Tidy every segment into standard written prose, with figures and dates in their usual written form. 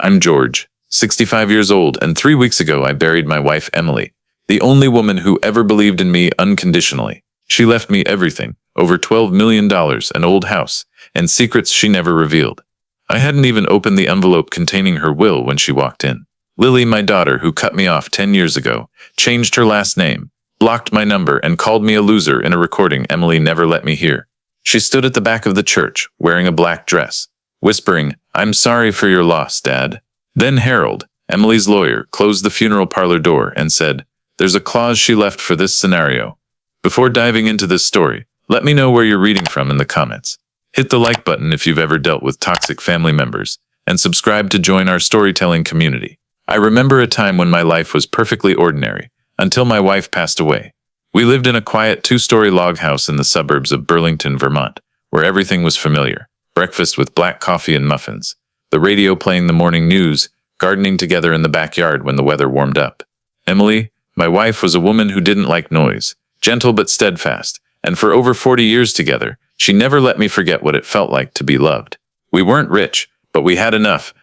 I'm George, 65 years old, and 3 weeks ago I buried my wife Emily, the only woman who ever believed in me unconditionally. She left me everything, over $12 million, an old house, and secrets she never revealed. I hadn't even opened the envelope containing her will when she walked in. Lily, my daughter, who cut me off 10 years ago, changed her last name, blocked my number, and called me a loser in a recording Emily never let me hear. She stood at the back of the church, wearing a black dress, whispering, "I'm sorry for your loss, Dad." Then Harold, Emily's lawyer, closed the funeral parlor door and said, "There's a clause she left for this scenario." Before diving into this story, let me know where you're reading from in the comments. Hit the like button if you've ever dealt with toxic family members, and subscribe to join our storytelling community. I remember a time when my life was perfectly ordinary, until my wife passed away. We lived in a quiet 2-story log house in the suburbs of Burlington, Vermont, where everything was familiar. Breakfast with black coffee and muffins, the radio playing the morning news, gardening together in the backyard when the weather warmed up. Emily, my wife, was a woman who didn't like noise, gentle but steadfast, and for over 40 years together, she never let me forget what it felt like to be loved. We weren't rich, but we had enough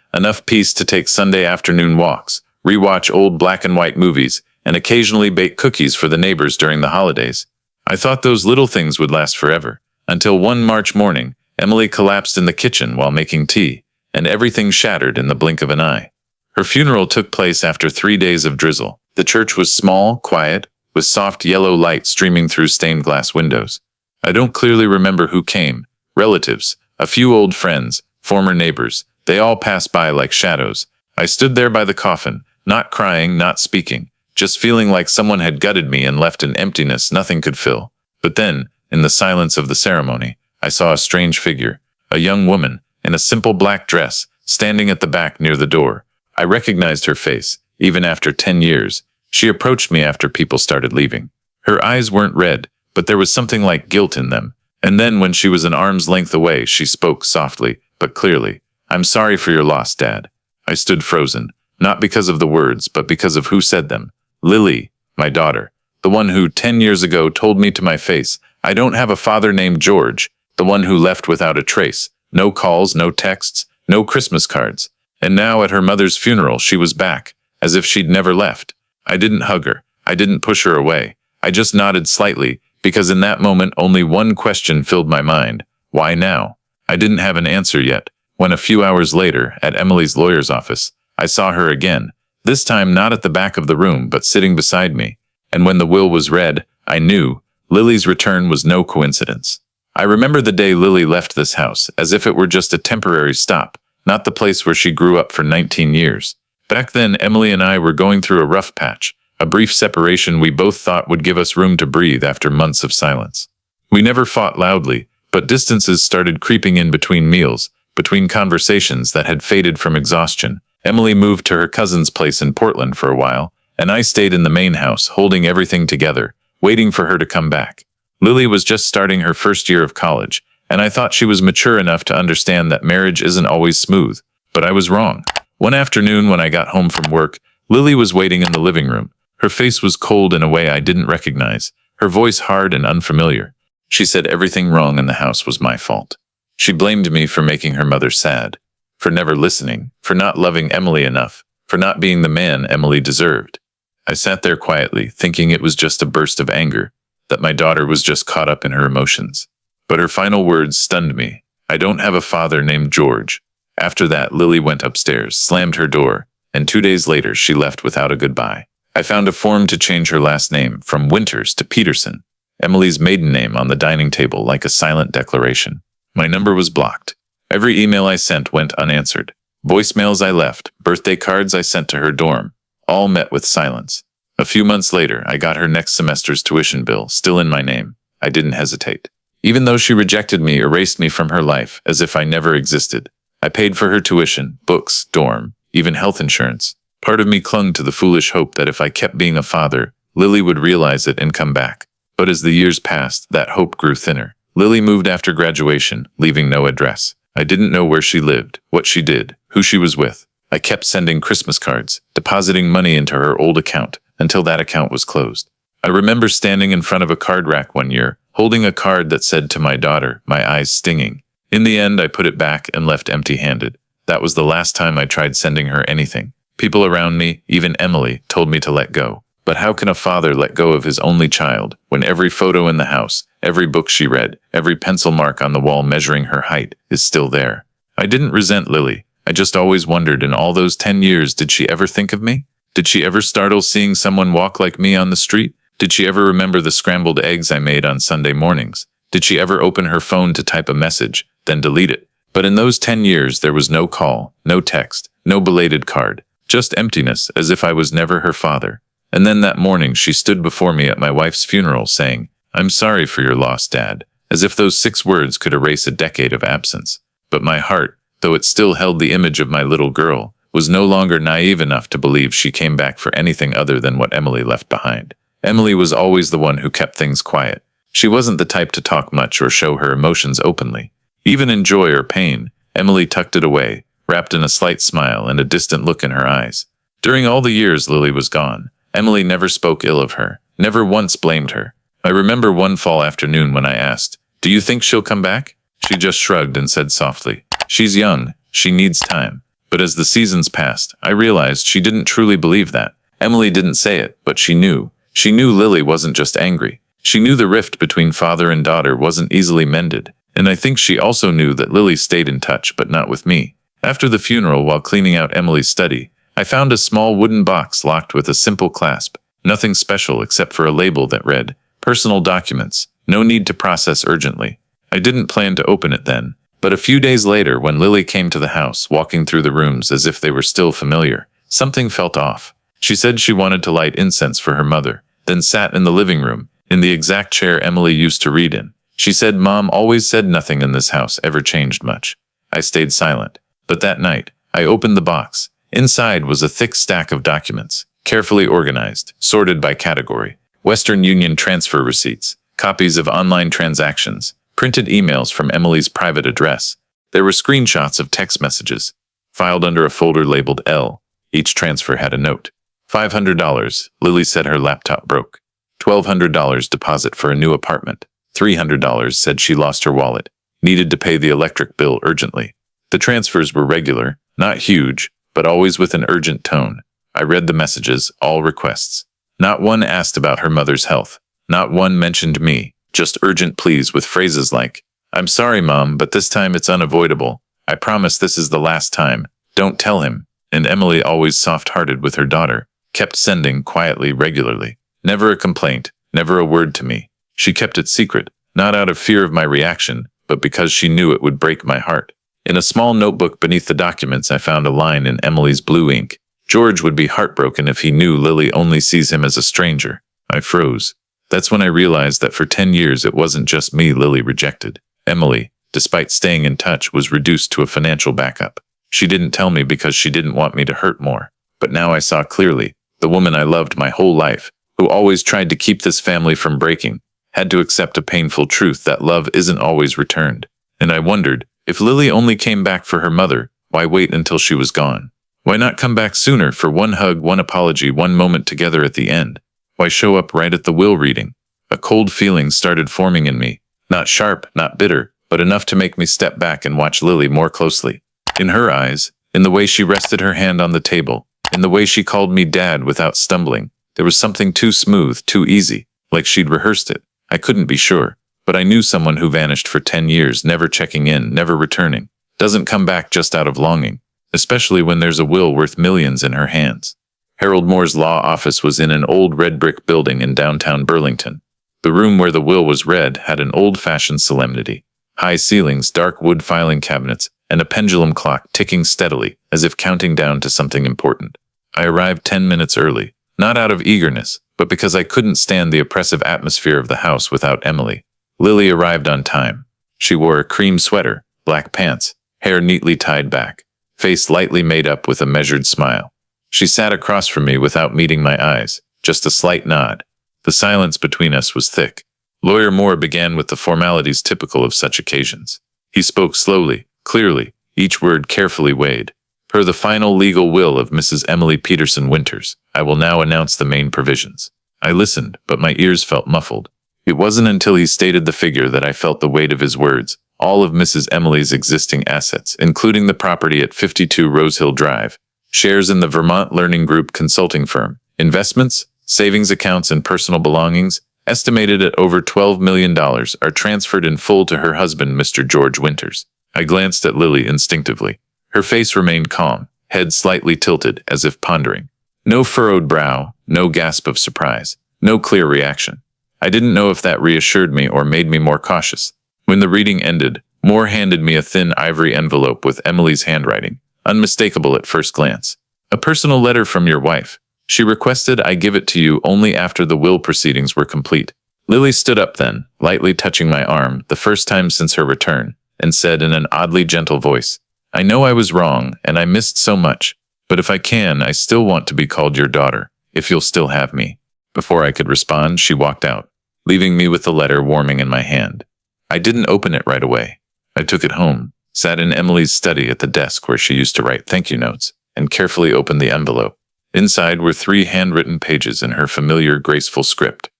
peace to take Sunday afternoon walks, rewatch old black and white movies, and occasionally bake cookies for the neighbors during the holidays. I thought those little things would last forever, until one March morning, Emily collapsed in the kitchen while making tea, and everything shattered in the blink of an eye. Her funeral took place after 3 days of drizzle. The church was small, quiet, with soft yellow light streaming through stained glass windows. I don't clearly remember who came. Relatives, a few old friends, former neighbors. They all passed by like shadows. I stood there by the coffin, not crying, not speaking, just feeling like someone had gutted me and left an emptiness nothing could fill. But then, in the silence of the ceremony, I saw a strange figure, a young woman, in a simple black dress, standing at the back near the door. I recognized her face, even after 10 years. She approached me after people started leaving. Her eyes weren't red, but there was something like guilt in them. And then when she was an arm's length away, she spoke softly, but clearly, "I'm sorry for your loss, Dad." I stood frozen, not because of the words, but because of who said them. Lily, my daughter, the one who 10 years ago told me to my face, "I don't have a father named George," the one who left without a trace, no calls, no texts, no Christmas cards. And now at her mother's funeral, she was back, as if she'd never left. I didn't hug her. I didn't push her away. I just nodded slightly, because in that moment only one question filled my mind. Why now? I didn't have an answer yet, when a few hours later, at Emily's lawyer's office, I saw her again, this time not at the back of the room but sitting beside me. And when the will was read, I knew Lily's return was no coincidence. I remember the day Lily left this house, as if it were just a temporary stop, not the place where she grew up for 19 years. Back then, Emily and I were going through a rough patch, a brief separation we both thought would give us room to breathe after months of silence. We never fought loudly, but distances started creeping in between meals, between conversations that had faded from exhaustion. Emily moved to her cousin's place in Portland for a while, and I stayed in the main house, holding everything together, waiting for her to come back. Lily was just starting her first year of college, and I thought she was mature enough to understand that marriage isn't always smooth. But I was wrong. One afternoon when I got home from work, Lily was waiting in the living room. Her face was cold in a way I didn't recognize, her voice hard and unfamiliar. She said everything wrong in the house was my fault. She blamed me for making her mother sad, for never listening, for not loving Emily enough, for not being the man Emily deserved. I sat there quietly, thinking it was just a burst of anger, that my daughter was just caught up in her emotions. But her final words stunned me. "I don't have a father named George." After that, Lily went upstairs, slammed her door, and 2 days later she left without a goodbye. I found a form to change her last name from Winters to Peterson, Emily's maiden name, on the dining table like a silent declaration. My number was blocked. Every email I sent went unanswered. Voicemails I left, birthday cards I sent to her dorm, all met with silence. A few months later, I got her next semester's tuition bill, still in my name. I didn't hesitate. Even though she rejected me, erased me from her life, as if I never existed. I paid for her tuition, books, dorm, even health insurance. Part of me clung to the foolish hope that if I kept being a father, Lily would realize it and come back. But as the years passed, that hope grew thinner. Lily moved after graduation, leaving no address. I didn't know where she lived, what she did, who she was with. I kept sending Christmas cards, depositing money into her old account, until that account was closed. I remember standing in front of a card rack one year, holding a card that said "To my daughter," my eyes stinging. In the end, I put it back and left empty-handed. That was the last time I tried sending her anything. People around me, even Emily, told me to let go. But how can a father let go of his only child when every photo in the house, every book she read, every pencil mark on the wall measuring her height is still there? I didn't resent Lily. I just always wondered, in all those 10 years, did she ever think of me? Did she ever startle seeing someone walk like me on the street? Did she ever remember the scrambled eggs I made on Sunday mornings? Did she ever open her phone to type a message, then delete it? But in those 10 years, there was no call, no text, no belated card, just emptiness, as if I was never her father. And then that morning, she stood before me at my wife's funeral saying, "I'm sorry for your loss, Dad," as if those 6 words could erase a decade of absence. But my heart, though it still held the image of my little girl, was no longer naive enough to believe she came back for anything other than what Emily left behind. Emily was always the one who kept things quiet. She wasn't the type to talk much or show her emotions openly. Even in joy or pain, Emily tucked it away, wrapped in a slight smile and a distant look in her eyes. During all the years Lily was gone, Emily never spoke ill of her, never once blamed her. I remember one fall afternoon when I asked, "Do you think she'll come back?" She just shrugged and said softly, "She's young, she needs time." But as the seasons passed, I realized she didn't truly believe that. Emily didn't say it, but she knew. She knew Lily wasn't just angry. She knew the rift between father and daughter wasn't easily mended. And I think she also knew that Lily stayed in touch, but not with me. After the funeral, while cleaning out Emily's study, I found a small wooden box locked with a simple clasp. Nothing special except for a label that read, "Personal documents, no need to process urgently." I didn't plan to open it then, but a few days later when Lily came to the house, walking through the rooms as if they were still familiar, something felt off. She said she wanted to light incense for her mother, then sat in the living room, in the exact chair Emily used to read in. She said Mom always said nothing in this house ever changed much. I stayed silent. But that night, I opened the box. Inside was a thick stack of documents, carefully organized, sorted by category. Western Union transfer receipts, copies of online transactions, printed emails from Emily's private address. There were screenshots of text messages, filed under a folder labeled L. Each transfer had a note. $500, Lily said her laptop broke. $1,200 deposit for a new apartment. $300 said she lost her wallet, needed to pay the electric bill urgently. The transfers were regular, not huge, but always with an urgent tone. I read the messages, all requests. Not one asked about her mother's health. Not one mentioned me, just urgent pleas with phrases like, "I'm sorry, Mom, but this time it's unavoidable. I promise this is the last time. Don't tell him." And Emily, always soft-hearted with her daughter, kept sending quietly, regularly. Never a complaint, never a word to me. She kept it secret, not out of fear of my reaction, but because she knew it would break my heart. In a small notebook beneath the documents, I found a line in Emily's blue ink. "George would be heartbroken if he knew Lily only sees him as a stranger." I froze. That's when I realized that for 10 years it wasn't just me Lily rejected. Emily, despite staying in touch, was reduced to a financial backup. She didn't tell me because she didn't want me to hurt more. But now I saw clearly, the woman I loved my whole life, who always tried to keep this family from breaking, had to accept a painful truth that love isn't always returned. And I wondered, if Lily only came back for her mother, why wait until she was gone? Why not come back sooner for one hug, one apology, one moment together at the end? Why show up right at the will reading? A cold feeling started forming in me. Not sharp, not bitter, but enough to make me step back and watch Lily more closely. In her eyes, in the way she rested her hand on the table, in the way she called me Dad without stumbling, there was something too smooth, too easy, like she'd rehearsed it. I couldn't be sure, but I knew someone who vanished for 10 years, never checking in, never returning, doesn't come back just out of longing, especially when there's a will worth millions in her hands. Harold Moore's law office was in an old red brick building in downtown Burlington. The room where the will was read had an old-fashioned solemnity. High ceilings, dark wood filing cabinets, and a pendulum clock ticking steadily, as if counting down to something important. I arrived 10 minutes early, not out of eagerness, but because I couldn't stand the oppressive atmosphere of the house without Emily. Lily arrived on time. She wore a cream sweater, black pants, hair neatly tied back, face lightly made up with a measured smile. She sat across from me without meeting my eyes, just a slight nod. The silence between us was thick. Lawyer Moore began with the formalities typical of such occasions. He spoke slowly, clearly, each word carefully weighed. Per the final legal will of Mrs. Emily Peterson Winters, I will now announce the main provisions. I listened, but my ears felt muffled. It wasn't until he stated the figure that I felt the weight of his words, all of Mrs. Emily's existing assets, including the property at 52 Rosehill Drive, shares in the Vermont Learning Group consulting firm, investments, savings accounts, and personal belongings, estimated at over $12 million, are transferred in full to her husband, Mr. George Winters. I glanced at Lily instinctively. Her face remained calm, head slightly tilted as if pondering. No furrowed brow, no gasp of surprise, no clear reaction. I didn't know if that reassured me or made me more cautious. When the reading ended, Moore handed me a thin ivory envelope with Emily's handwriting, unmistakable at first glance. A personal letter from your wife. She requested I give it to you only after the will proceedings were complete. Lily stood up then, lightly touching my arm, the first time since her return, and said in an oddly gentle voice, I know I was wrong, and I missed so much, but if I can, I still want to be called your daughter, if you'll still have me. Before I could respond, she walked out, leaving me with the letter warming in my hand. I didn't open it right away. I took it home, sat in Emily's study at the desk where she used to write thank you notes, and carefully opened the envelope. Inside were 3 handwritten pages in her familiar, graceful script.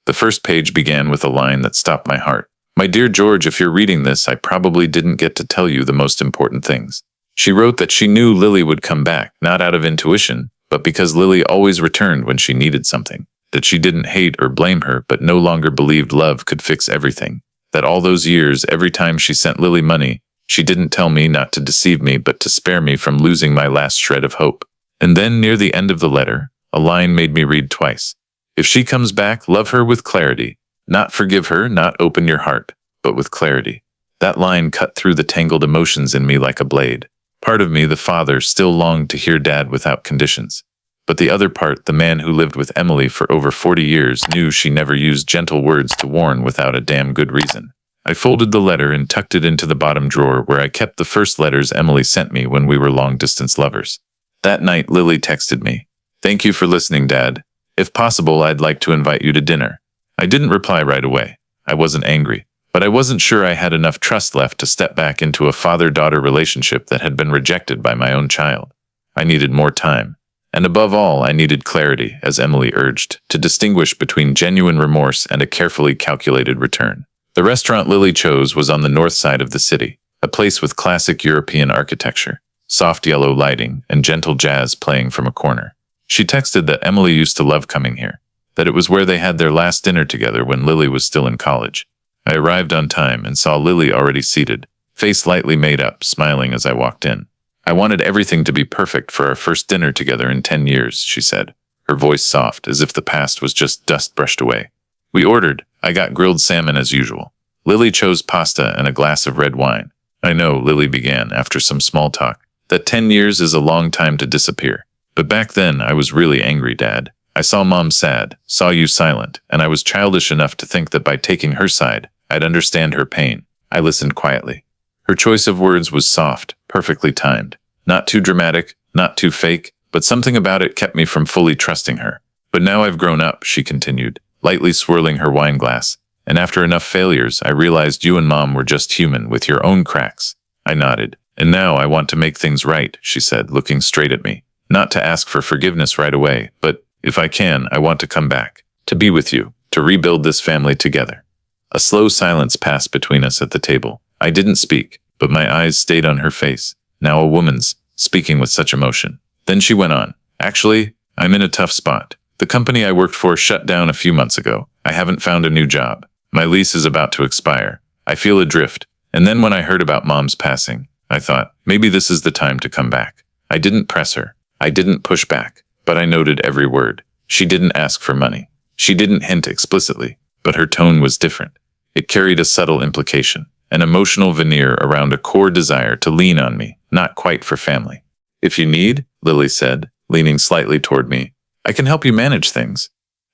The first page began with a line that stopped my heart. My dear George, if you're reading this, I probably didn't get to tell you the most important things. She wrote that she knew Lily would come back, not out of intuition, but because Lily always returned when she needed something. That she didn't hate or blame her, but no longer believed love could fix everything. That all those years, every time she sent Lily money, she didn't tell me not to deceive me, but to spare me from losing my last shred of hope. And then, near the end of the letter, a line made me read twice. If she comes back, love her with clarity. Not forgive her, not open your heart, but with clarity. That line cut through the tangled emotions in me like a blade. Part of me, the father, still longed to hear Dad without conditions. But the other part, the man who lived with Emily for over 40 years, knew she never used gentle words to warn without a damn good reason. I folded the letter and tucked it into the bottom drawer where I kept the first letters Emily sent me when we were long-distance lovers. That night, Lily texted me, Thank you for listening, Dad. If possible, I'd like to invite you to dinner. I didn't reply right away. I wasn't angry, but I wasn't sure I had enough trust left to step back into a father-daughter relationship that had been rejected by my own child. I needed more time. And above all, I needed clarity, as Emily urged, to distinguish between genuine remorse and a carefully calculated return. The restaurant Lily chose was on the north side of the city, a place with classic European architecture, soft yellow lighting, and gentle jazz playing from a corner. She texted that Emily used to love coming here, that it was where they had their last dinner together when Lily was still in college. I arrived on time and saw Lily already seated, face lightly made up, smiling as I walked in. I wanted everything to be perfect for our first dinner together in 10 years, she said, her voice soft, as if the past was just dust brushed away. We ordered. I got grilled salmon as usual. Lily chose pasta and a glass of red wine. I know, Lily began, after some small talk, that 10 years is a long time to disappear. But back then, I was really angry, Dad. I saw Mom sad, saw you silent, and I was childish enough to think that by taking her side, I'd understand her pain. I listened quietly. Her choice of words was soft, perfectly timed. Not too dramatic, not too fake, but something about it kept me from fully trusting her. But now I've grown up, she continued, lightly swirling her wine glass. And after enough failures, I realized you and Mom were just human with your own cracks. I nodded. And now I want to make things right, she said, looking straight at me. Not to ask for forgiveness right away, but if I can, I want to come back. To be with you. To rebuild this family together. A slow silence passed between us at the table. I didn't speak, but my eyes stayed on her face. Now a woman's, speaking with such emotion. Then she went on. Actually, I'm in a tough spot. The company I worked for shut down a few months ago. I haven't found a new job. My lease is about to expire. I feel adrift. And then when I heard about Mom's passing, I thought, maybe this is the time to come back. I didn't press her. I didn't push back, but I noted every word. She didn't ask for money. She didn't hint explicitly, but her tone was different. It carried a subtle implication, an emotional veneer around a core desire to lean on me, not quite for family. If you need, Lily said, leaning slightly toward me, I can help you manage things.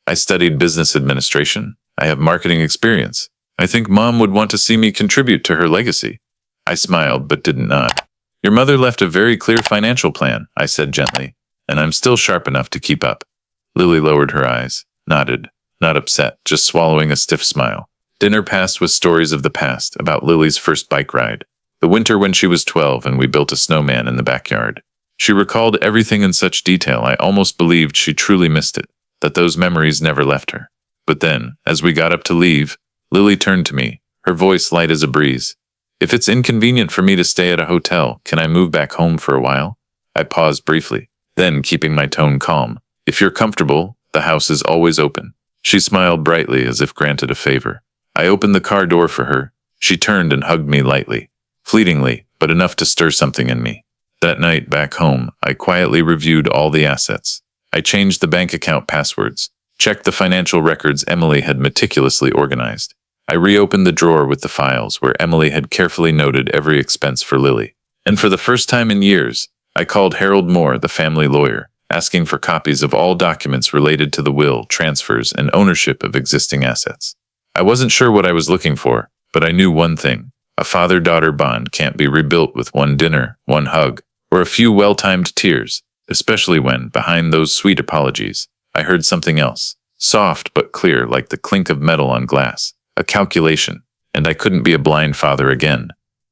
I studied business administration. I have marketing experience. I think Mom would want to see me contribute to her legacy. I smiled but didn't nod. Your mother left a very clear financial plan, I said gently, and I'm still sharp enough to keep up. Lily lowered her eyes, nodded, not upset, just swallowing a stiff smile. Dinner passed with stories of the past, about Lily's first bike ride, the winter when she was 12 and we built a snowman in the backyard. She recalled everything in such detail I almost believed she truly missed it, that those memories never left her. But then, as we got up to leave, Lily turned to me, her voice light as a breeze. If it's inconvenient for me to stay at a hotel, can I move back home for a while? I paused briefly, then keeping my tone calm. If you're comfortable, the house is always open. She smiled brightly as if granted a favor. I opened the car door for her. She turned and hugged me lightly, fleetingly, but enough to stir something in me. That night, back home, I quietly reviewed all the assets. I changed the bank account passwords, checked the financial records Emily had meticulously organized. I reopened the drawer with the files where Emily had carefully noted every expense for Lily. And for the first time in years, I called Harold Moore, the family lawyer, asking for copies of all documents related to the will, transfers, and ownership of existing assets. I wasn't sure what I was looking for, but I knew one thing. A father-daughter bond can't be rebuilt with one dinner, one hug, or a few well-timed tears, especially when, behind those sweet apologies, I heard something else, soft but clear like the clink of metal on glass, a calculation, and I couldn't be a blind father again.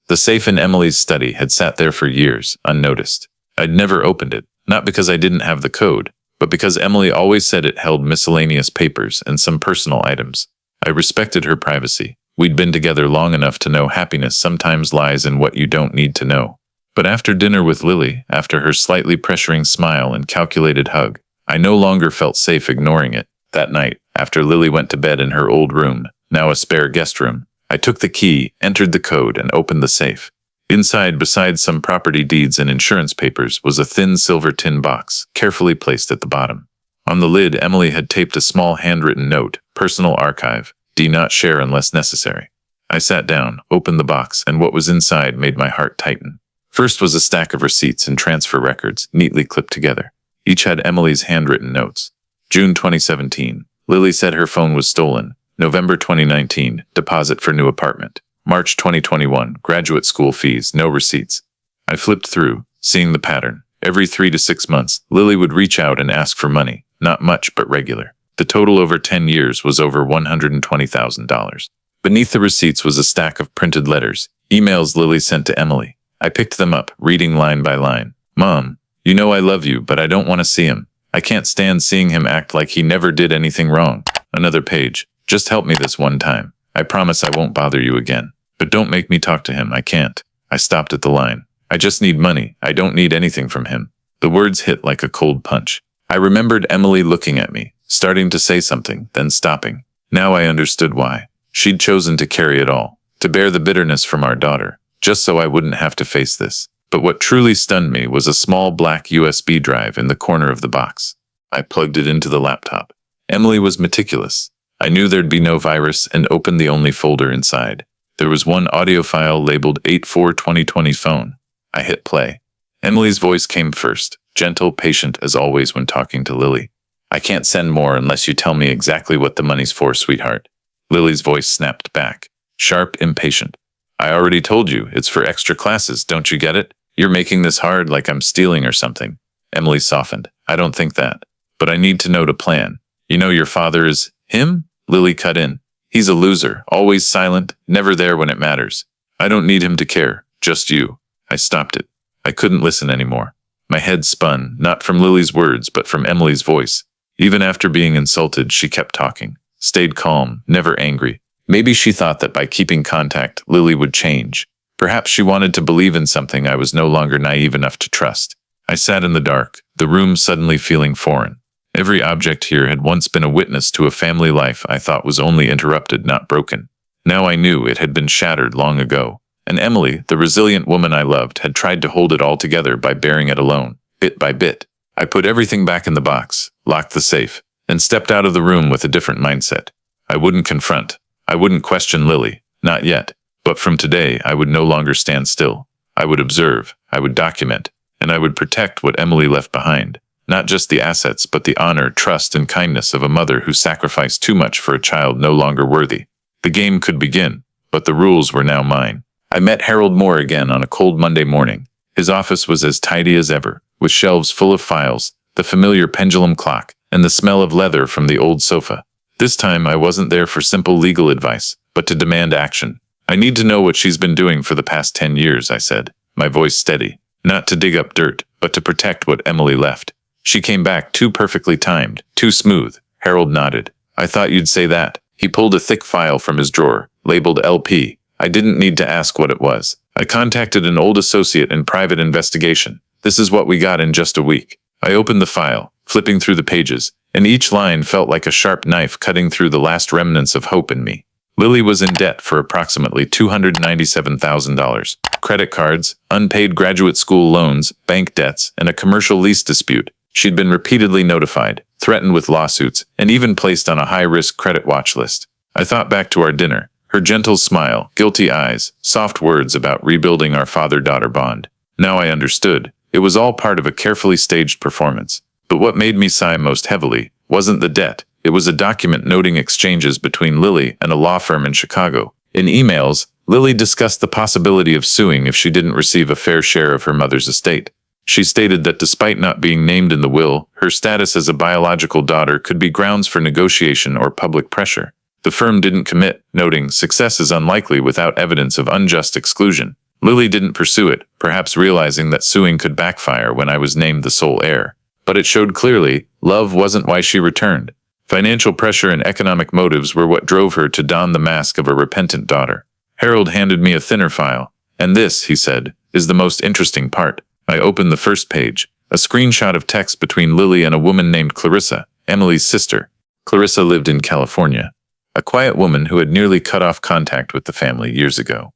The safe in Emily's study had sat there for years, unnoticed. I'd never opened it, not because I didn't have the code, but because Emily always said it held miscellaneous papers and some personal items. I respected her privacy. We'd been together long enough to know happiness sometimes lies in what you don't need to know. But after dinner with Lily, after her slightly pressuring smile and calculated hug, I no longer felt safe ignoring it. That night, after Lily went to bed in her old room, now a spare guest room, I took the key, entered the code, and opened the safe. Inside, besides some property deeds and insurance papers, was a thin silver tin box, carefully placed at the bottom. On the lid, Emily had taped a small handwritten note, "Personal archive. Do not share unless necessary." I sat down, opened the box, and what was inside made my heart tighten. First was a stack of receipts and transfer records, neatly clipped together. Each had Emily's handwritten notes. June 2017. Lily said her phone was stolen. November 2019. Deposit for new apartment. March 2021. Graduate school fees, no receipts. I flipped through, seeing the pattern. Every 3 to 6 months, Lily would reach out and ask for money. Not much, but regular. The total over 10 years was over $120,000. Beneath the receipts was a stack of printed letters, emails Lily sent to Emily. I picked them up, reading line by line. "Mom, you know I love you, but I don't want to see him. I can't stand seeing him act like he never did anything wrong." Another page. "Just help me this one time. I promise I won't bother you again. But don't make me talk to him, I can't." I stopped at the line. "I just need money. I don't need anything from him." The words hit like a cold punch. I remembered Emily looking at me, starting to say something, then stopping. Now I understood why. She'd chosen to carry it all, to bear the bitterness from our daughter, just so I wouldn't have to face this. But what truly stunned me was a small black USB drive in the corner of the box. I plugged it into the laptop. Emily was meticulous. I knew there'd be no virus and opened the only folder inside. There was one audio file labeled 8/4/2020 phone. I hit play. Emily's voice came first, gentle, patient as always when talking to Lily. "I can't send more unless you tell me exactly what the money's for, sweetheart." Lily's voice snapped back, sharp, impatient. "I already told you, it's for extra classes, don't you get it? You're making this hard like I'm stealing or something." Emily softened. "I don't think that. But I need to know to plan. You know your father is him?" Lily cut in. "He's a loser, always silent, never there when it matters. I don't need him to care, just you." I stopped it. I couldn't listen anymore. My head spun, not from Lily's words, but from Emily's voice. Even after being insulted, she kept talking, stayed calm, never angry. Maybe she thought that by keeping contact, Lily would change. Perhaps she wanted to believe in something I was no longer naive enough to trust. I sat in the dark, the room suddenly feeling foreign. Every object here had once been a witness to a family life I thought was only interrupted, not broken. Now I knew it had been shattered long ago. And Emily, the resilient woman I loved, had tried to hold it all together by bearing it alone, bit by bit. I put everything back in the box, locked the safe, and stepped out of the room with a different mindset. I wouldn't confront. I wouldn't question Lily. Not yet. But from today, I would no longer stand still. I would observe. I would document. And I would protect what Emily left behind. Not just the assets, but the honor, trust, and kindness of a mother who sacrificed too much for a child no longer worthy. The game could begin, but the rules were now mine. I met Harold Moore again on a cold Monday morning. His office was as tidy as ever, with shelves full of files, the familiar pendulum clock, and the smell of leather from the old sofa. This time I wasn't there for simple legal advice, but to demand action. "I need to know what she's been doing for the past 10 years, I said, my voice steady. Not to dig up dirt, but to protect what Emily left. She came back too perfectly timed, too smooth. Harold nodded. "I thought you'd say that." He pulled a thick file from his drawer, labeled LP. I didn't need to ask what it was. I contacted an old associate in private investigation. This is what we got in just a week. I opened the file, flipping through the pages, and each line felt like a sharp knife cutting through the last remnants of hope in me. Lily was in debt for approximately $297,000. Credit cards, unpaid graduate school loans, bank debts, and a commercial lease dispute. She'd been repeatedly notified, threatened with lawsuits, and even placed on a high-risk credit watch list. I thought back to our dinner, her gentle smile, guilty eyes, soft words about rebuilding our father-daughter bond. Now I understood. It was all part of a carefully staged performance. But what made me sigh most heavily wasn't the debt. It was a document noting exchanges between Lily and a law firm in Chicago. In emails, Lily discussed the possibility of suing if she didn't receive a fair share of her mother's estate. She stated that despite not being named in the will, her status as a biological daughter could be grounds for negotiation or public pressure. The firm didn't commit, noting success is unlikely without evidence of unjust exclusion. Lily didn't pursue it, perhaps realizing that suing could backfire when I was named the sole heir. But it showed clearly, love wasn't why she returned. Financial pressure and economic motives were what drove her to don the mask of a repentant daughter. Harold handed me a thinner file. And this, he said, is the most interesting part. I opened the first page, a screenshot of text between Lily and a woman named Clarissa, Emily's sister. Clarissa lived in California, a quiet woman who had nearly cut off contact with the family years ago.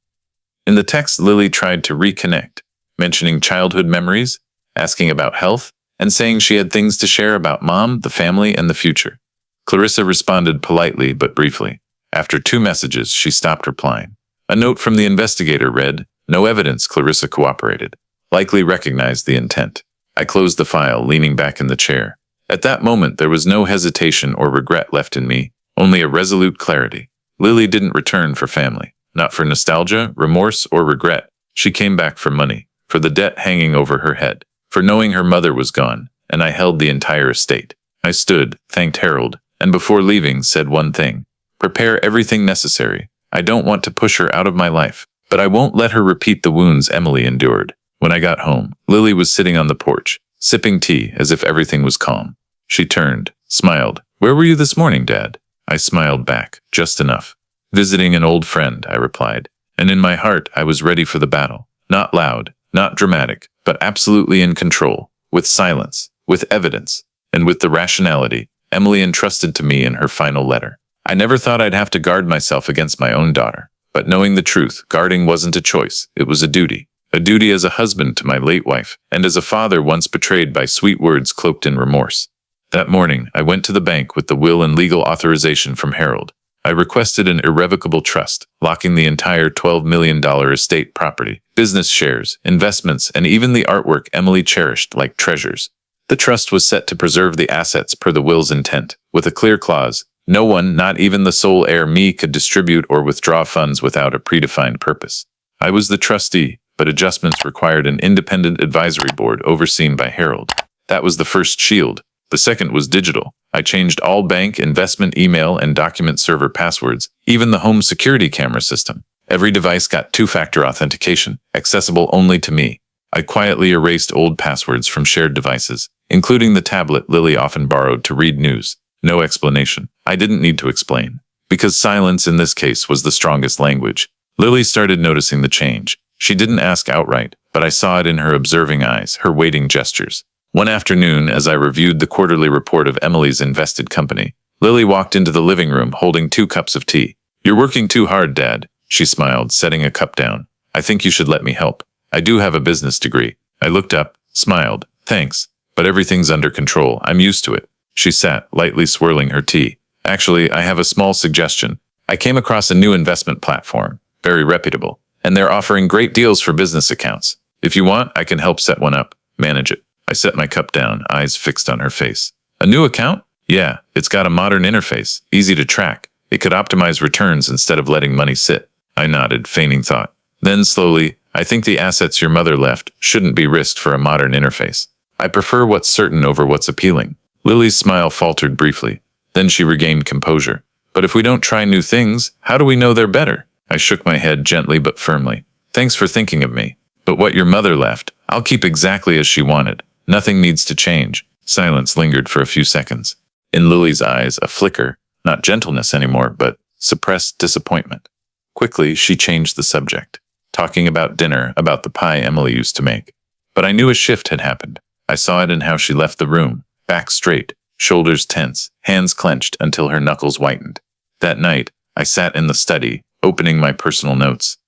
In the text, Lily tried to reconnect, mentioning childhood memories, asking about health, and saying she had things to share about mom, the family, and the future. Clarissa responded politely but briefly. After 2 messages, she stopped replying. A note from the investigator read, "No evidence." Clarissa cooperated. Likely recognized the intent. I closed the file, leaning back in the chair. At that moment, there was no hesitation or regret left in me, only a resolute clarity. Lily didn't return for family. Not for nostalgia, remorse, or regret. She came back for money, for the debt hanging over her head, for knowing her mother was gone, and I held the entire estate. I stood, thanked Harold, and before leaving said one thing. Prepare everything necessary. I don't want to push her out of my life, but I won't let her repeat the wounds Emily endured. When I got home, Lily was sitting on the porch, sipping tea as if everything was calm. She turned, smiled. "Where were you this morning, Dad?" I smiled back, just enough. "Visiting an old friend," I replied, and in my heart I was ready for the battle. Not loud, not dramatic, but absolutely in control, with silence, with evidence, and with the rationality Emily entrusted to me in her final letter. I never thought I'd have to guard myself against my own daughter, but knowing the truth, guarding wasn't a choice, it was a duty. A duty as a husband to my late wife, and as a father once betrayed by sweet words cloaked in remorse. That morning, I went to the bank with the will and legal authorization from Harold. I requested an irrevocable trust, locking the entire $12 million estate property, business shares, investments, and even the artwork Emily cherished like treasures. The trust was set to preserve the assets per the will's intent, with a clear clause: no one, not even the sole heir me, could distribute or withdraw funds without a predefined purpose. I was the trustee, but adjustments required an independent advisory board overseen by Harold. That was the first shield. The second was digital. I changed all bank, investment, email, and document server passwords, even the home security camera system. Every device got 2-factor authentication, accessible only to me. I quietly erased old passwords from shared devices, including the tablet Lily often borrowed to read news. No explanation. I didn't need to explain, because silence in this case was the strongest language. Lily started noticing the change. She didn't ask outright, but I saw it in her observing eyes, her waiting gestures. One afternoon, as I reviewed the quarterly report of Emily's invested company, Lily walked into the living room holding 2 cups of tea. "You're working too hard, Dad," she smiled, setting a cup down. "I think you should let me help. I do have a business degree." I looked up, smiled. "Thanks, but everything's under control. I'm used to it." She sat, lightly swirling her tea. "Actually, I have a small suggestion. I came across a new investment platform, very reputable, and they're offering great deals for business accounts. If you want, I can help set one up, manage it." I set my cup down, eyes fixed on her face. "A new account?" "Yeah, it's got a modern interface, easy to track. It could optimize returns instead of letting money sit." I nodded, feigning thought. Then slowly, "I think the assets your mother left shouldn't be risked for a modern interface. I prefer what's certain over what's appealing." Lily's smile faltered briefly. Then she regained composure. "But if we don't try new things, how do we know they're better?" I shook my head gently but firmly. "Thanks for thinking of me. But what your mother left, I'll keep exactly as she wanted. Nothing needs to change." Silence lingered for a few seconds. In Lily's eyes, a flicker, not gentleness anymore, but suppressed disappointment. Quickly, she changed the subject, talking about dinner, about the pie Emily used to make. But I knew a shift had happened. I saw it in how she left the room, back straight, shoulders tense, hands clenched until her knuckles whitened. That night, I sat in the study, opening my personal notes.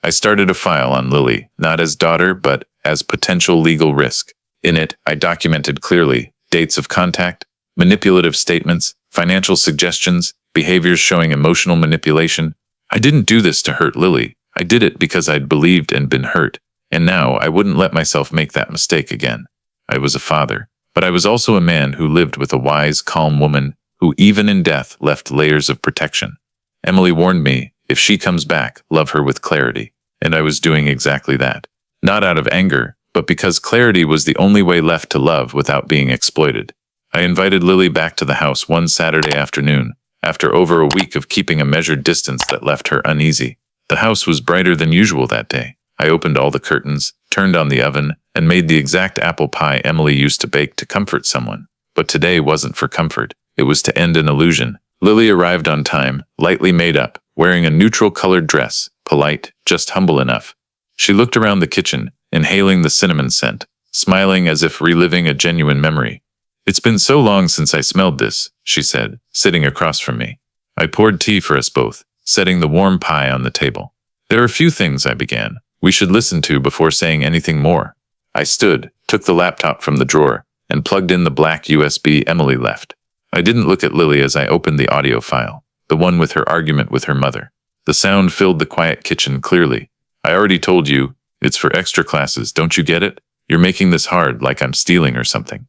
I started a file on Lily, not as daughter, but as potential legal risk. In it, I documented clearly dates of contact, manipulative statements, financial suggestions, behaviors showing emotional manipulation. I didn't do this to hurt Lily. I did it because I'd believed and been hurt, and now I wouldn't let myself make that mistake again. I was a father, but I was also a man who lived with a wise, calm woman who even in death left layers of protection. Emily warned me, if she comes back, love her with clarity, and I was doing exactly that. Not out of anger, but because clarity was the only way left to love without being exploited. I invited Lily back to the house one Saturday afternoon, after over a week of keeping a measured distance that left her uneasy. The house was brighter than usual that day. I opened all the curtains, turned on the oven, and made the exact apple pie Emily used to bake to comfort someone. But today wasn't for comfort. It was to end an illusion. Lily arrived on time, lightly made up, wearing a neutral-colored dress, polite, just humble enough. She looked around the kitchen, inhaling the cinnamon scent, smiling as if reliving a genuine memory. "It's been so long since I smelled this," she said, sitting across from me. I poured tea for us both, setting the warm pie on the table. "There are a few things," I began, "we should listen to before saying anything more." I stood, took the laptop from the drawer, and plugged in the black USB Emily left. I didn't look at Lily as I opened the audio file, the one with her argument with her mother. The sound filled the quiet kitchen clearly. "I already told you, it's for extra classes, don't you get it? You're making this hard like I'm stealing or something.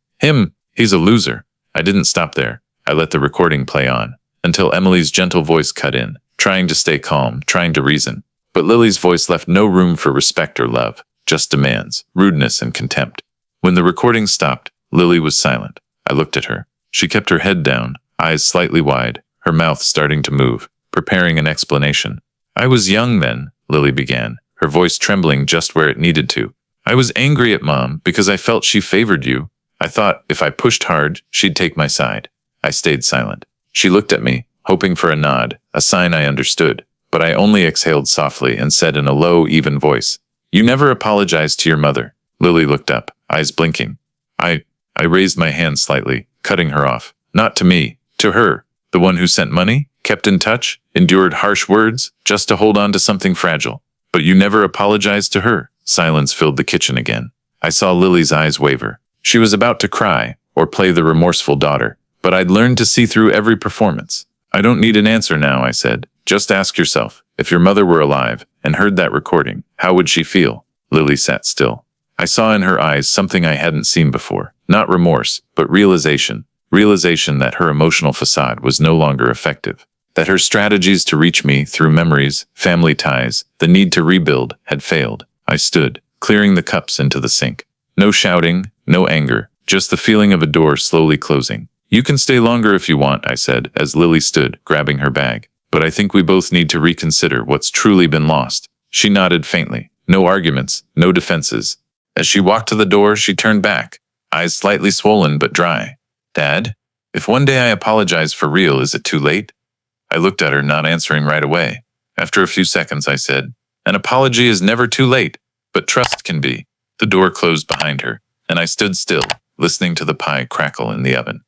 He's a loser." I didn't stop there. I let the recording play on, until Emily's gentle voice cut in, trying to stay calm, trying to reason. But Lily's voice left no room for respect or love, just demands, rudeness, and contempt. When the recording stopped, Lily was silent. I looked at her. She kept her head down, eyes slightly wide, her mouth starting to move, preparing an explanation. "I was young then," Lily began, her voice trembling just where it needed to. "I was angry at Mom because I felt she favored you. I thought if I pushed hard, she'd take my side." I stayed silent. She looked at me, hoping for a nod, a sign I understood, but I only exhaled softly and said in a low, even voice, "You never apologized to your mother." Lily looked up, eyes blinking. I raised my hand slightly, cutting her off. "Not to me, to her. The one who sent money, kept in touch, endured harsh words, just to hold on to something fragile. But you never apologized to her." Silence filled the kitchen again. I saw Lily's eyes waver. She was about to cry, or play the remorseful daughter, but I'd learned to see through every performance. "I don't need an answer now," I said. "Just ask yourself, if your mother were alive and heard that recording, how would she feel?" Lily sat still. I saw in her eyes something I hadn't seen before. Not remorse, but realization. Realization that her emotional facade was no longer effective. That her strategies to reach me through memories, family ties, the need to rebuild, had failed. I stood, clearing the cups into the sink. No shouting, no anger, just the feeling of a door slowly closing. "You can stay longer if you want," I said, as Lily stood, grabbing her bag. "But I think we both need to reconsider what's truly been lost." She nodded faintly. No arguments, no defenses. As she walked to the door, she turned back, eyes slightly swollen but dry. "Dad, if one day I apologize for real, is it too late?" I looked at her, not answering right away. After a few seconds, I said, "An apology is never too late, but trust can be." The door closed behind her, and I stood still, listening to the pie crackle in the oven.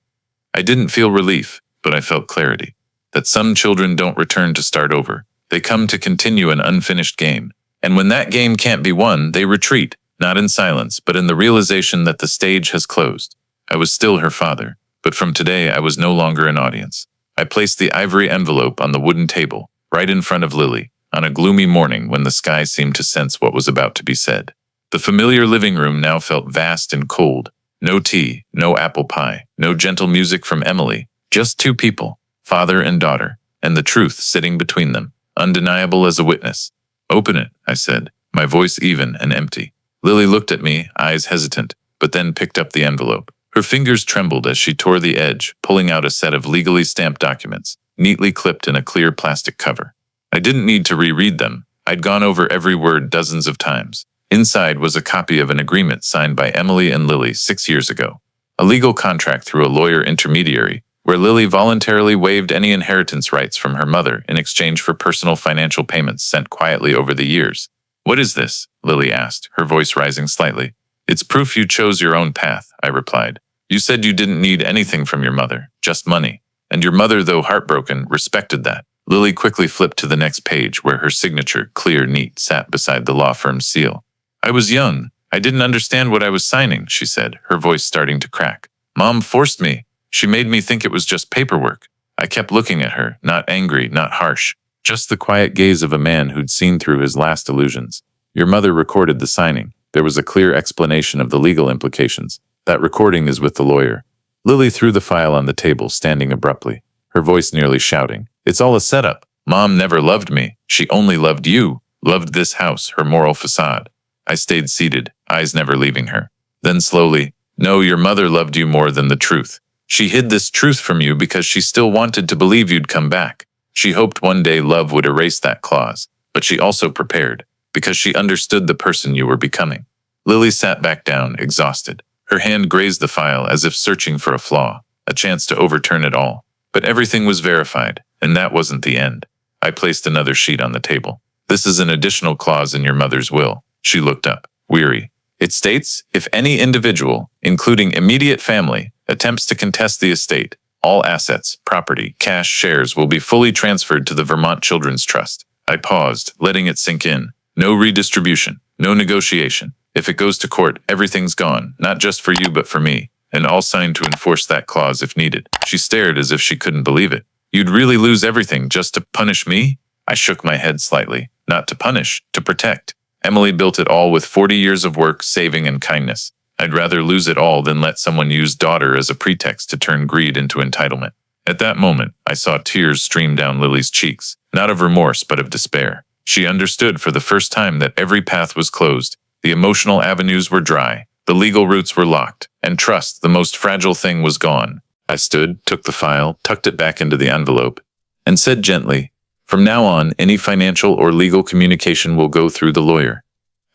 I didn't feel relief, but I felt clarity. That some children don't return to start over. They come to continue an unfinished game. And when that game can't be won, they retreat, not in silence, but in the realization that the stage has closed. I was still her father, but from today I was no longer an audience. I placed the ivory envelope on the wooden table, right in front of Lily, on a gloomy morning when the sky seemed to sense what was about to be said. The familiar living room now felt vast and cold. No tea, no apple pie, no gentle music from Emily, just two people, father and daughter, and the truth sitting between them, undeniable as a witness. "Open it," I said, my voice even and empty. Lily looked at me, eyes hesitant, but then picked up the envelope. Her fingers trembled as she tore the edge, pulling out a set of legally stamped documents, neatly clipped in a clear plastic cover. I didn't need to reread them. I'd gone over every word dozens of times. Inside was a copy of an agreement signed by Emily and Lily 6 years ago. A legal contract through a lawyer intermediary, where Lily voluntarily waived any inheritance rights from her mother in exchange for personal financial payments sent quietly over the years. What is this? Lily asked, her voice rising slightly. It's proof you chose your own path, I replied. You said you didn't need anything from your mother, just money. And your mother, though heartbroken, respected that. Lily quickly flipped to the next page where her signature, clear, neat, sat beside the law firm's seal. I was young. I didn't understand what I was signing, she said, her voice starting to crack. Mom forced me. She made me think it was just paperwork. I kept looking at her, not angry, not harsh, just the quiet gaze of a man who'd seen through his last illusions. Your mother recorded the signing. There was a clear explanation of the legal implications. That recording is with the lawyer. Lily threw the file on the table, standing abruptly, her voice nearly shouting. It's all a setup. Mom never loved me. She only loved you, loved this house, her moral facade. I stayed seated, eyes never leaving her. Then slowly, no, your mother loved you more than the truth. She hid this truth from you because she still wanted to believe you'd come back. She hoped one day love would erase that clause, but she also prepared, because she understood the person you were becoming. Lily sat back down, exhausted. Her hand grazed the file as if searching for a flaw, a chance to overturn it all. But everything was verified, and that wasn't the end. I placed another sheet on the table. This is an additional clause in your mother's will. She looked up, weary. It states, if any individual, including immediate family, attempts to contest the estate, all assets, property, cash, shares will be fully transferred to the Vermont Children's Trust. I paused, letting it sink in. No redistribution, no negotiation. If it goes to court, everything's gone, not just for you but for me, and I'll sign to enforce that clause if needed. She stared as if she couldn't believe it. You'd really lose everything just to punish me? I shook my head slightly. Not to punish, to protect. Emily built it all with 40 years of work, saving, and kindness. I'd rather lose it all than let someone use daughter as a pretext to turn greed into entitlement. At that moment, I saw tears stream down Lily's cheeks, not of remorse but of despair. She understood for the first time that every path was closed. The emotional avenues were dry, the legal routes were locked, and trust, the most fragile thing, was gone. I stood, took the file, tucked it back into the envelope, and said gently, from now on, any financial or legal communication will go through the lawyer.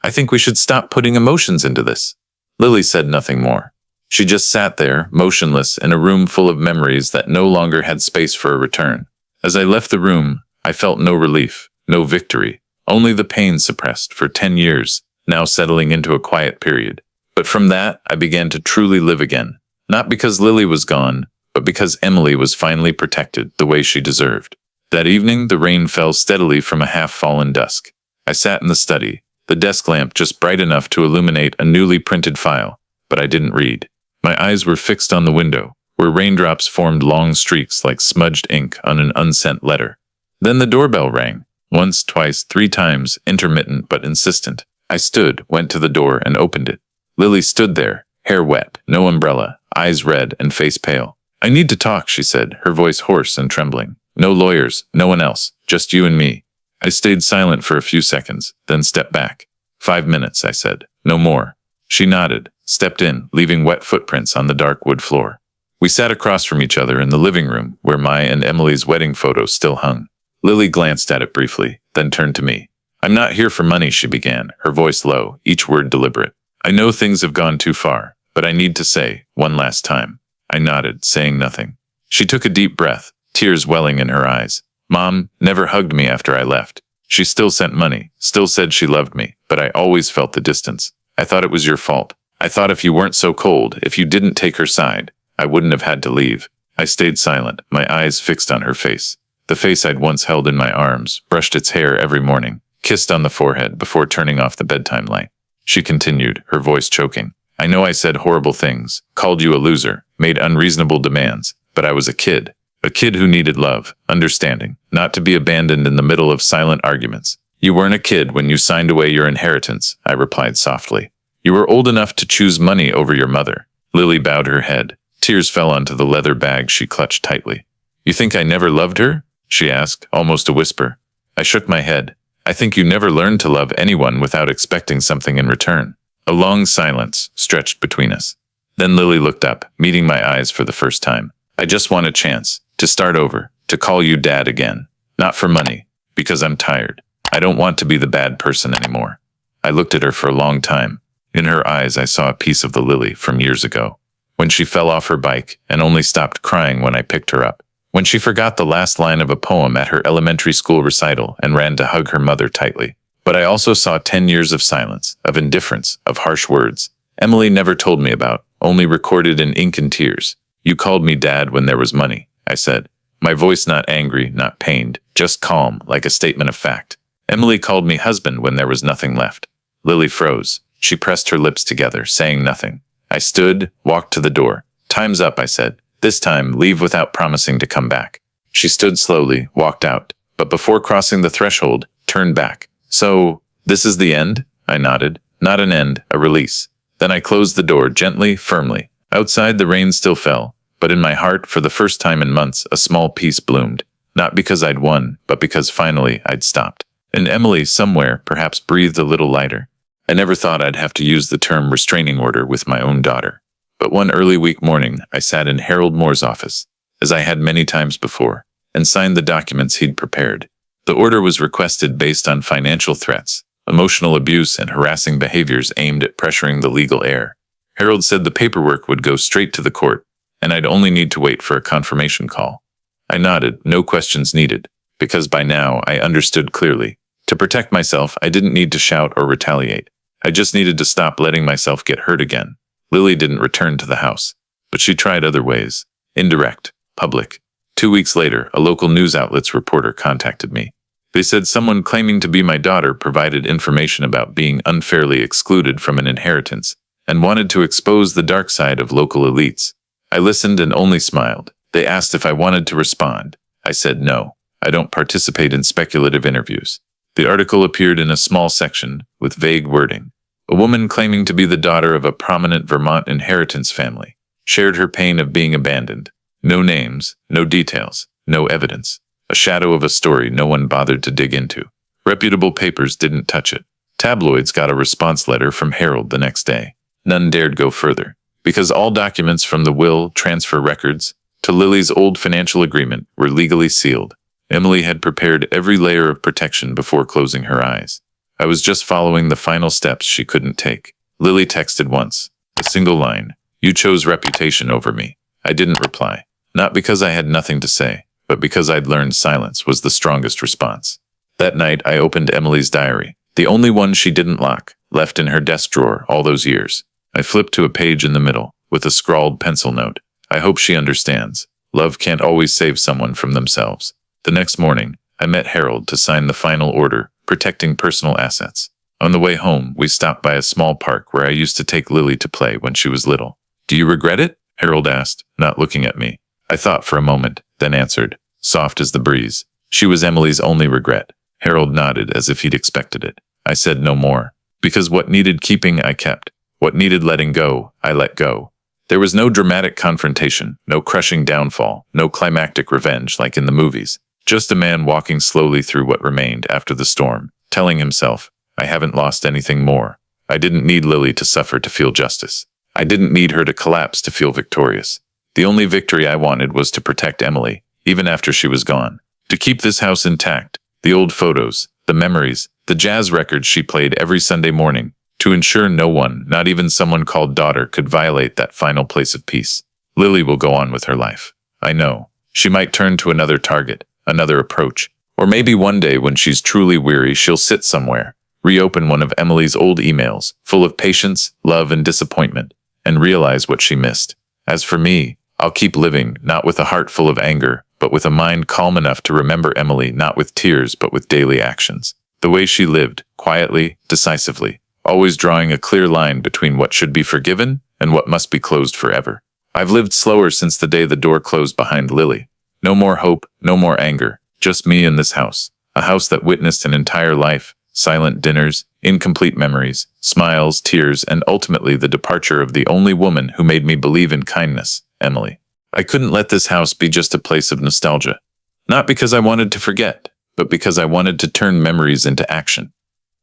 I think we should stop putting emotions into this. Lily said nothing more. She just sat there, motionless, in a room full of memories that no longer had space for a return. As I left the room, I felt no relief, no victory, only the pain suppressed for 10 years. Now settling into a quiet period. But from that, I began to truly live again. Not because Lily was gone, but because Emily was finally protected the way she deserved. That evening, the rain fell steadily from a half-fallen dusk. I sat in the study, the desk lamp just bright enough to illuminate a newly printed file, but I didn't read. My eyes were fixed on the window, where raindrops formed long streaks like smudged ink on an unsent letter. Then the doorbell rang. Once, twice, 3 times, intermittent but insistent. I stood, went to the door, and opened it. Lily stood there, hair wet, no umbrella, eyes red, and face pale. I need to talk, she said, her voice hoarse and trembling. No lawyers, no one else, just you and me. I stayed silent for a few seconds, then stepped back. 5 minutes, I said. No more. She nodded, stepped in, leaving wet footprints on the dark wood floor. We sat across from each other in the living room, where my and Emily's wedding photo still hung. Lily glanced at it briefly, then turned to me. I'm not here for money, she began, her voice low, each word deliberate. I know things have gone too far, but I need to say, one last time. I nodded, saying nothing. She took a deep breath, tears welling in her eyes. Mom never hugged me after I left. She still sent money, still said she loved me, but I always felt the distance. I thought it was your fault. I thought if you weren't so cold, if you didn't take her side, I wouldn't have had to leave. I stayed silent, my eyes fixed on her face. The face I'd once held in my arms, brushed its hair every morning, kissed on the forehead before turning off the bedtime light. She continued, her voice choking. I know I said horrible things, called you a loser, made unreasonable demands, but I was a kid who needed love, understanding, not to be abandoned in the middle of silent arguments. You weren't a kid when you signed away your inheritance, I replied softly. You were old enough to choose money over your mother. Lily bowed her head. Tears fell onto the leather bag she clutched tightly. You think I never loved her? She asked, almost a whisper. I shook my head. I think you never learned to love anyone without expecting something in return. A long silence stretched between us. Then Lily looked up, meeting my eyes for the first time. I just want a chance to start over, to call you Dad again. Not for money, because I'm tired. I don't want to be the bad person anymore. I looked at her for a long time. In her eyes I saw a piece of the Lily from years ago. when she fell off her bike and only stopped crying when I picked her up, when she forgot the last line of a poem at her elementary school recital and ran to hug her mother tightly. But I also saw 10 years of silence, of indifference, of harsh words Emily never told me about, only recorded in ink and tears. "You called me Dad when there was money," I said, my voice not angry, not pained, just calm, like a statement of fact. "Emily called me husband when there was nothing left." Lily froze. She pressed her lips together, saying nothing. I stood, walked to the door. "Time's up," I said. "This time, leave without promising to come back." She stood slowly, walked out, but before crossing the threshold, turned back. "So, this is the end?" I nodded. "Not an end, a release." Then I closed the door gently, firmly. Outside the rain still fell, but in my heart, for the first time in months, a small peace bloomed. Not because I'd won, but because finally I'd stopped. And Emily, somewhere, perhaps breathed a little lighter. I never thought I'd have to use the term restraining order with my own daughter. But one early week morning, I sat in Harold Moore's office, as I had many times before, and signed the documents he'd prepared. The order was requested based on financial threats, emotional abuse, and harassing behaviors aimed at pressuring the legal heir. Harold said the paperwork would go straight to the court, and I'd only need to wait for a confirmation call. I nodded, no questions needed, because by now I understood clearly. To protect myself, I didn't need to shout or retaliate. I just needed to stop letting myself get hurt again. Lily didn't return to the house, but she tried other ways. Indirect, public. 2 weeks later, a local news outlet's reporter contacted me. They said someone claiming to be my daughter provided information about being unfairly excluded from an inheritance and wanted to expose the dark side of local elites. I listened and only smiled. They asked if I wanted to respond. I said no. I don't participate in speculative interviews. The article appeared in a small section with vague wording. A woman claiming to be the daughter of a prominent Vermont inheritance family shared her pain of being abandoned. No names, no details, no evidence. A shadow of a story no one bothered to dig into. Reputable papers didn't touch it. Tabloids got a response letter from Harold the next day. None dared go further, because all documents from the will, transfer records, to Lily's old financial agreement were legally sealed. Emily had prepared every layer of protection before closing her eyes. I was just following the final steps she couldn't take. Lily texted once, a single line, "You chose reputation over me." I didn't reply, not because I had nothing to say, but because I'd learned silence was the strongest response. That night, I opened Emily's diary, the only one she didn't lock, left in her desk drawer all those years. I flipped to a page in the middle, with a scrawled pencil note. "I hope she understands. Love can't always save someone from themselves." The next morning, I met Harold to sign the final order, protecting personal assets. On the way home, we stopped by a small park where I used to take Lily to play when she was little. "Do you regret it?" Harold asked, not looking at me. I thought for a moment, then answered, soft as the breeze. "She was Emily's only regret." Harold nodded as if he'd expected it. I said no more, because what needed keeping I kept. What needed letting go, I let go. There was no dramatic confrontation, no crushing downfall, no climactic revenge like in the movies. Just a man walking slowly through what remained after the storm, telling himself, "I haven't lost anything more." I didn't need Lily to suffer to feel justice. I didn't need her to collapse to feel victorious. The only victory I wanted was to protect Emily, even after she was gone. To keep this house intact, the old photos, the memories, the jazz records she played every Sunday morning, to ensure no one, not even someone called daughter, could violate that final place of peace. Lily will go on with her life. I know. She might turn to another target, another approach, or maybe one day when she's truly weary, she'll sit somewhere, reopen one of Emily's old emails, full of patience, love, and disappointment, and realize what she missed. As for me, I'll keep living, not with a heart full of anger, but with a mind calm enough to remember Emily, not with tears, but with daily actions. The way she lived, quietly, decisively, always drawing a clear line between what should be forgiven and what must be closed forever. I've lived slower since the day the door closed behind Lily. No more hope, no more anger, just me in this house. A house that witnessed an entire life, silent dinners, incomplete memories, smiles, tears, and ultimately the departure of the only woman who made me believe in kindness, Emily. I couldn't let this house be just a place of nostalgia. Not because I wanted to forget, but because I wanted to turn memories into action.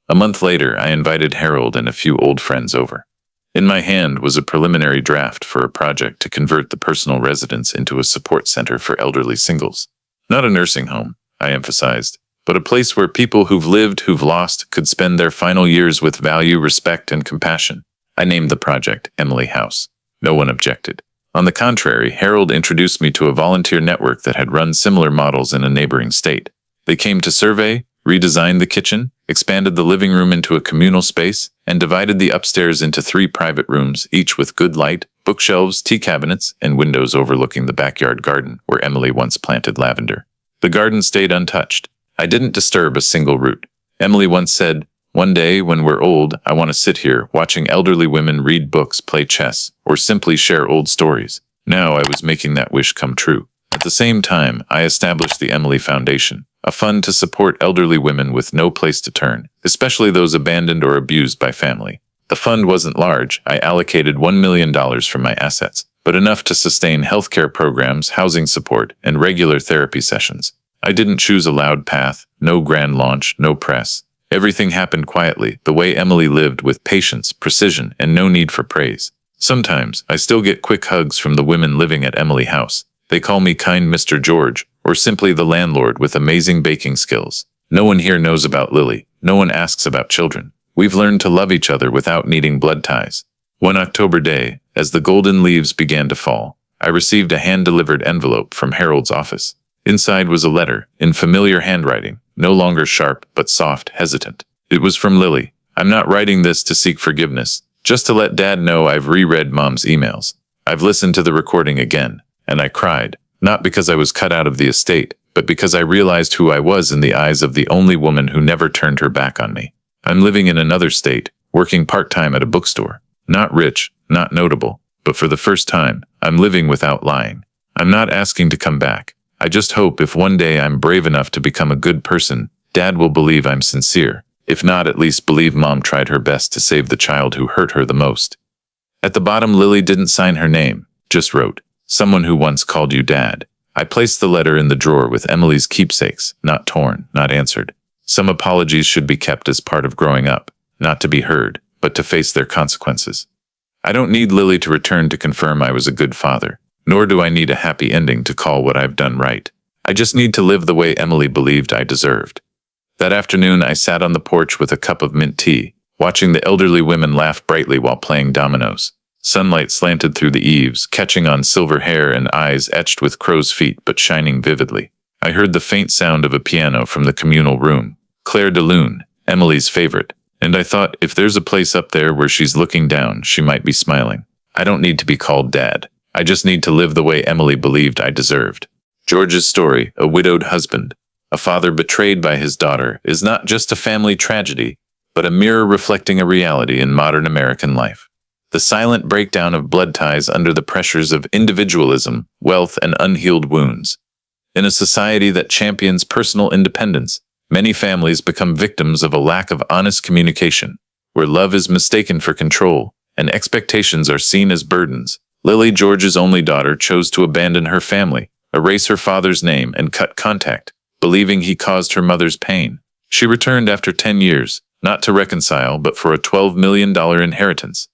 A month later, I invited Harold and a few old friends over. In my hand was a preliminary draft for a project to convert the personal residence into a support center for elderly singles. Not a nursing home, I emphasized, but a place where people who've lived, who've lost, could spend their final years with value, respect, and compassion. I named the project Emily House. No one objected. On the contrary, Harold introduced me to a volunteer network that had run similar models in a neighboring state. They came to survey, redesigned the kitchen, expanded the living room into a communal space, and divided the upstairs into 3 private rooms, each with good light, bookshelves, tea cabinets, and windows overlooking the backyard garden where Emily once planted lavender. The garden stayed untouched. I didn't disturb a single root. Emily once said, "One day, when we're old, I want to sit here watching elderly women read books, play chess, or simply share old stories." Now I was making that wish come true. At the same time, I established the Emily Foundation, a fund to support elderly women with no place to turn, especially those abandoned or abused by family. The fund wasn't large. I allocated $1 million from my assets, but enough to sustain healthcare programs, housing support, and regular therapy sessions. I didn't choose a loud path, no grand launch, no press. Everything happened quietly, the way Emily lived, with patience, precision, and no need for praise. Sometimes, I still get quick hugs from the women living at Emily House. They call me kind Mr. George, or simply the landlord with amazing baking skills. No one here knows about Lily. No one asks about children. We've learned to love each other without needing blood ties. One October day, as the golden leaves began to fall, I received a hand-delivered envelope from Harold's office. Inside was a letter, in familiar handwriting, no longer sharp but soft, hesitant. It was from Lily. "I'm not writing this to seek forgiveness, just to let Dad know I've reread Mom's emails. I've listened to the recording again, and I cried, not because I was cut out of the estate, but because I realized who I was in the eyes of the only woman who never turned her back on me. I'm living in another state, working part-time at a bookstore. Not rich, not notable, but for the first time, I'm living without lying. I'm not asking to come back. I just hope if one day I'm brave enough to become a good person, Dad will believe I'm sincere. If not, at least believe Mom tried her best to save the child who hurt her the most." At the bottom, Lily didn't sign her name, just wrote, "Someone who once called you Dad." I placed the letter in the drawer with Emily's keepsakes, not torn, not answered. Some apologies should be kept as part of growing up, not to be heard, but to face their consequences. I don't need Lily to return to confirm I was a good father, nor do I need a happy ending to call what I've done right. I just need to live the way Emily believed I deserved. That afternoon, I sat on the porch with a cup of mint tea, watching the elderly women laugh brightly while playing dominoes. Sunlight slanted through the eaves, catching on silver hair and eyes etched with crow's feet but shining vividly. I heard the faint sound of a piano from the communal room, Claire de Lune, Emily's favorite, and I thought, if there's a place up there where she's looking down, she might be smiling. I don't need to be called Dad. I just need to live the way Emily believed I deserved. George's story, a widowed husband, a father betrayed by his daughter, is not just a family tragedy, but a mirror reflecting a reality in modern American life. The silent breakdown of blood ties under the pressures of individualism, wealth, and unhealed wounds. In a society that champions personal independence, many families become victims of a lack of honest communication, where love is mistaken for control and expectations are seen as burdens. Lily, George's only daughter, chose to abandon her family, erase her father's name, and cut contact, believing he caused her mother's pain. She returned after 10 years, not to reconcile but for a $12 million inheritance.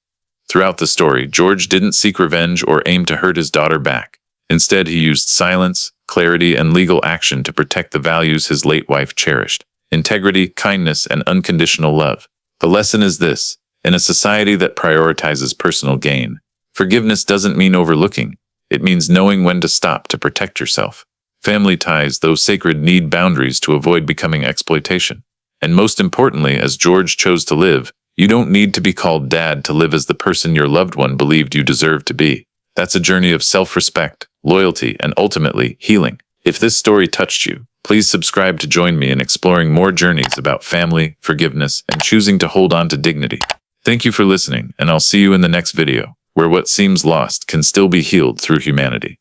Throughout the story, George didn't seek revenge or aim to hurt his daughter back. Instead, he used silence, clarity, and legal action to protect the values his late wife cherished: integrity, kindness, and unconditional love. The lesson is this: in a society that prioritizes personal gain, forgiveness doesn't mean overlooking. It means knowing when to stop to protect yourself. Family ties, though sacred, need boundaries to avoid becoming exploitation. And most importantly, as George chose to live, you don't need to be called Dad to live as the person your loved one believed you deserved to be. That's a journey of self-respect, loyalty, and ultimately, healing. If this story touched you, please subscribe to join me in exploring more journeys about family, forgiveness, and choosing to hold on to dignity. Thank you for listening, and I'll see you in the next video, where what seems lost can still be healed through humanity.